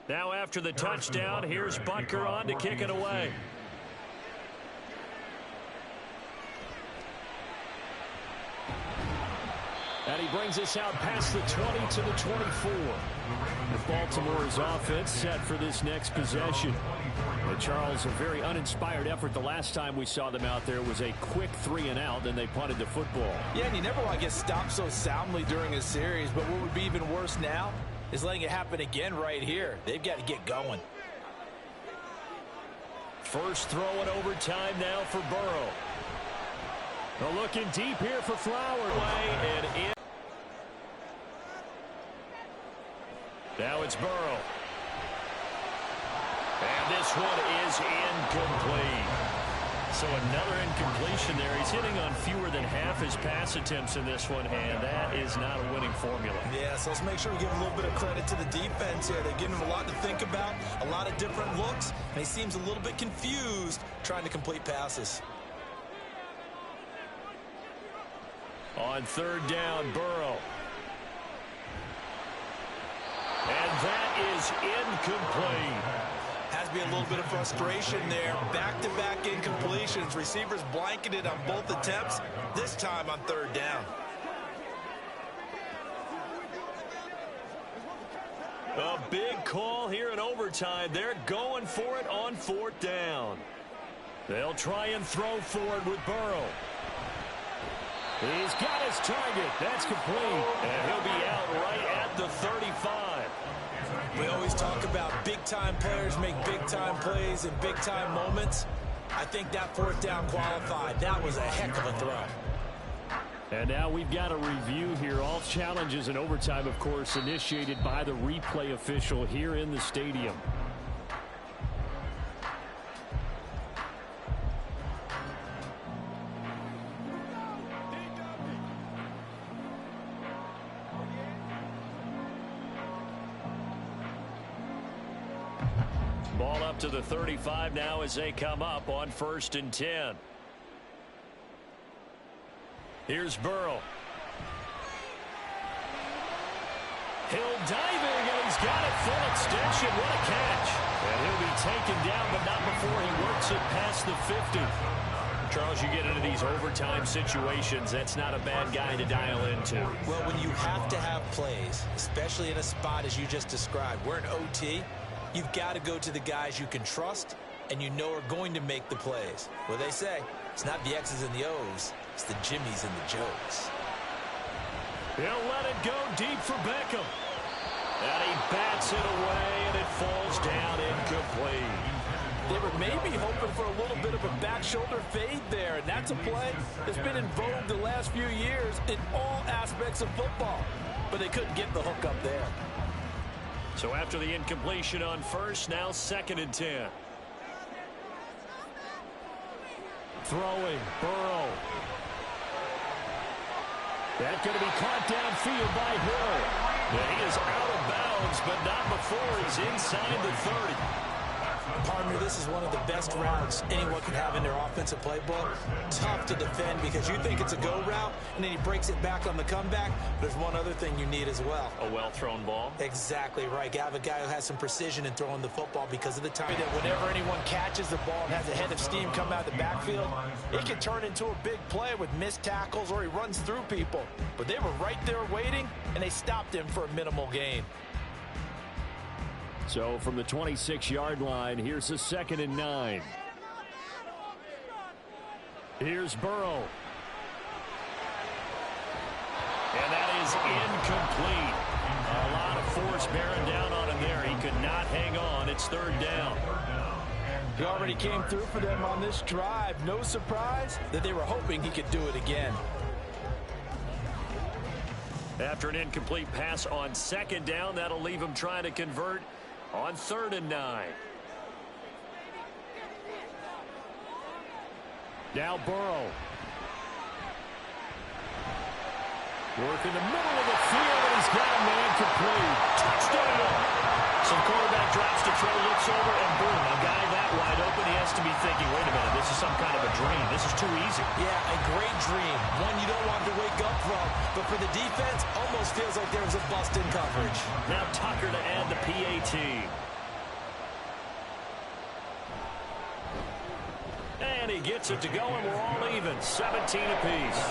Now after the touchdown, here's Butker on to kick it away. And he brings us out past the 20 to the 24. Baltimore's offense set for this next possession. And Charles, a very uninspired effort the last time we saw them out there. It was a quick 3-and-out, then they punted the football. Yeah, and you never want to get stopped so soundly during a series, but what would be even worse now is letting it happen again right here. They've got to get going. First throw in overtime now for Burrow. Looking deep here for Flower. And in. Now it's Burrow. And this one is incomplete. So another incompletion there. He's hitting on fewer than half his pass attempts in this one, and that is not a winning formula. Yeah, so let's make sure we give a little bit of credit to the defense here. They're giving him a lot to think about, a lot of different looks, and he seems a little bit confused trying to complete passes. On third down, Burrow. And that is incomplete. Has to be a little bit of frustration there. Back-to-back incompletions. Receivers blanketed on both attempts, this time on third down. A big call here in overtime. They're going for it on fourth down. They'll try and throw for it with Burrow. He's got his target. That's complete. And he'll be out right at the 35. We always talk about big-time players make big-time plays in big-time moments. I think that fourth down qualified. That was a heck of a throw. And now we've got a review here. All challenges in overtime, of course, initiated by the replay official here in the stadium. Ball up to the 35 now as they come up on 1st and 10. Here's Burrow. Hill diving, and he's got it full extension. What a catch. And he'll be taken down, but not before he works it past the 50. Charles, you get into these overtime situations, that's not a bad guy to dial into. Well, when you have to have plays, especially in a spot as you just described, we're in OT, you've got to go to the guys you can trust and you know are going to make the plays. Well, they say it's not the X's and the O's, it's the Jimmies and the Joes. He'll let it go deep for Beckham. And he bats it away, and it falls down incomplete. They were maybe hoping for a little bit of a back shoulder fade there, and that's a play that's been in vogue the last few years in all aspects of football. But they couldn't get the hook up there. So after the incompletion on first, now 2nd and 10. Throwing, Burrow. That's going to be caught downfield by Hill. Yeah, he is out of bounds, but not before he's inside the 30. Partner, this is one of the best routes anyone can have in their offensive playbook. Tough to defend because you think it's a go route, and then he breaks it back on the comeback. There's one other thing you need as well. A well-thrown ball? Exactly right. You have a guy who has some precision in throwing the football because of the time that whenever anyone catches the ball and has a head of steam come out of the backfield, it can turn into a big play with missed tackles or he runs through people. But they were right there waiting, and they stopped him for a minimal gain. So from the 26-yard line, here's a 2nd and 9. Here's Burrow. And that is incomplete. A lot of force bearing down on him there. He could not hang on. It's 3rd down. He already came through for them on this drive. No surprise that they were hoping he could do it again. After an incomplete pass on 2nd down, that'll leave him trying to convert on 3rd and 9. Now Burrow. Work in the middle of the field, and he's got a man complete. Touchdown! So the quarterback drops to throw, looks over, and boom, a guy that wide open, he has to be thinking, wait a minute, this is some kind of a dream. This is too easy. Yeah, a great dream. One you don't want to wake up from. But for the defense, almost feels like there was a bust in coverage. Now Tucker to add the PAT. And he gets it to go, and we're all even, 17 apiece.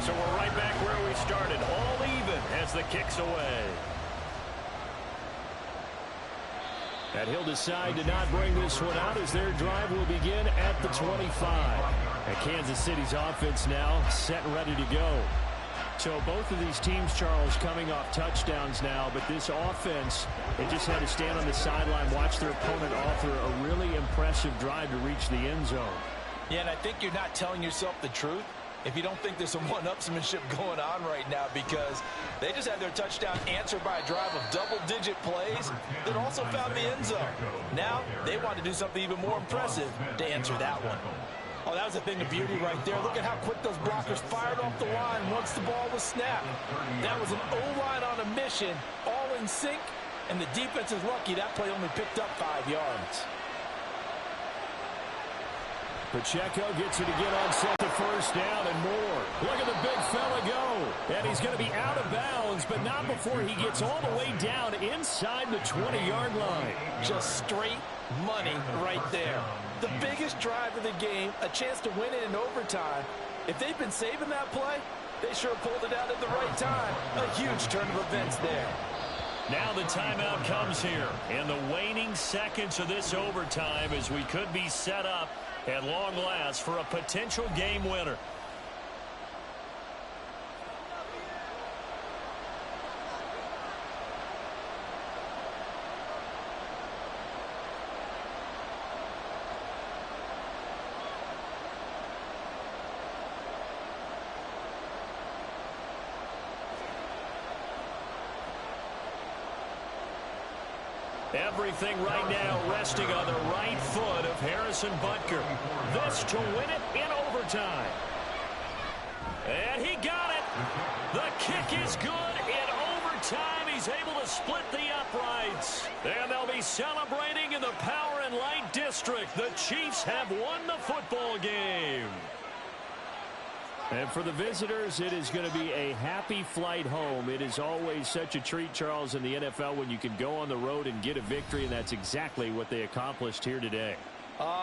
So we're right back where we started, all even as the kick's away. And he'll decide to not bring this one out as their drive will begin at the 25. And Kansas City's offense now set and ready to go. So both of these teams, Charles, coming off touchdowns now, but this offense, they just had to stand on the sideline, watch their opponent offer a really impressive drive to reach the end zone. Yeah, and I think you're not telling yourself the truth if you don't think there's some one-upsmanship going on right now, because they just had their touchdown answered by a drive of double-digit plays that also found the end zone. Now they want to do something even more impressive to answer that one. Oh, that was a thing of beauty right there. Look at how quick those blockers fired off the line once the ball was snapped. That was an O-line on a mission, all in sync, and the defense is lucky that play only picked up 5 yards. Pacheco gets it again on set to first down and more. Look at the big fella go. And he's going to be out of bounds, but not before he gets all the way down inside the 20-yard line. Just straight money right there. The biggest drive of the game, a chance to win it in overtime. If they've been saving that play, they sure pulled it out at the right time. A huge turn of events there. Now the timeout comes here in the waning seconds of this overtime as we could be set up at long last for a potential game winner. Everything right now resting on the right foot of Harrison Butker. This to win it in overtime. And he got it. The kick is good in overtime. He's able to split the uprights. And they'll be celebrating in the Power and Light District. The Chiefs have won the football game. And for the visitors, it is going to be a happy flight home. It is always such a treat, Charles, in the NFL when you can go on the road and get a victory, and that's exactly what they accomplished here today.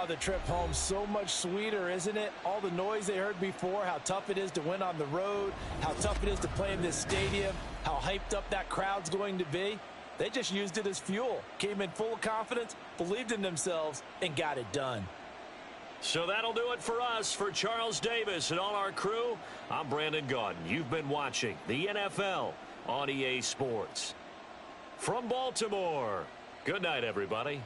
The trip home, so much sweeter, isn't it? All the noise they heard before, how tough it is to win on the road, how tough it is to play in this stadium, how hyped up that crowd's going to be. They just used it as fuel, came in full of confidence, believed in themselves, and got it done. So that'll do it for us. For Charles Davis and all our crew, I'm Brandon Gaudin. You've been watching the NFL on EA Sports. From Baltimore, good night, everybody.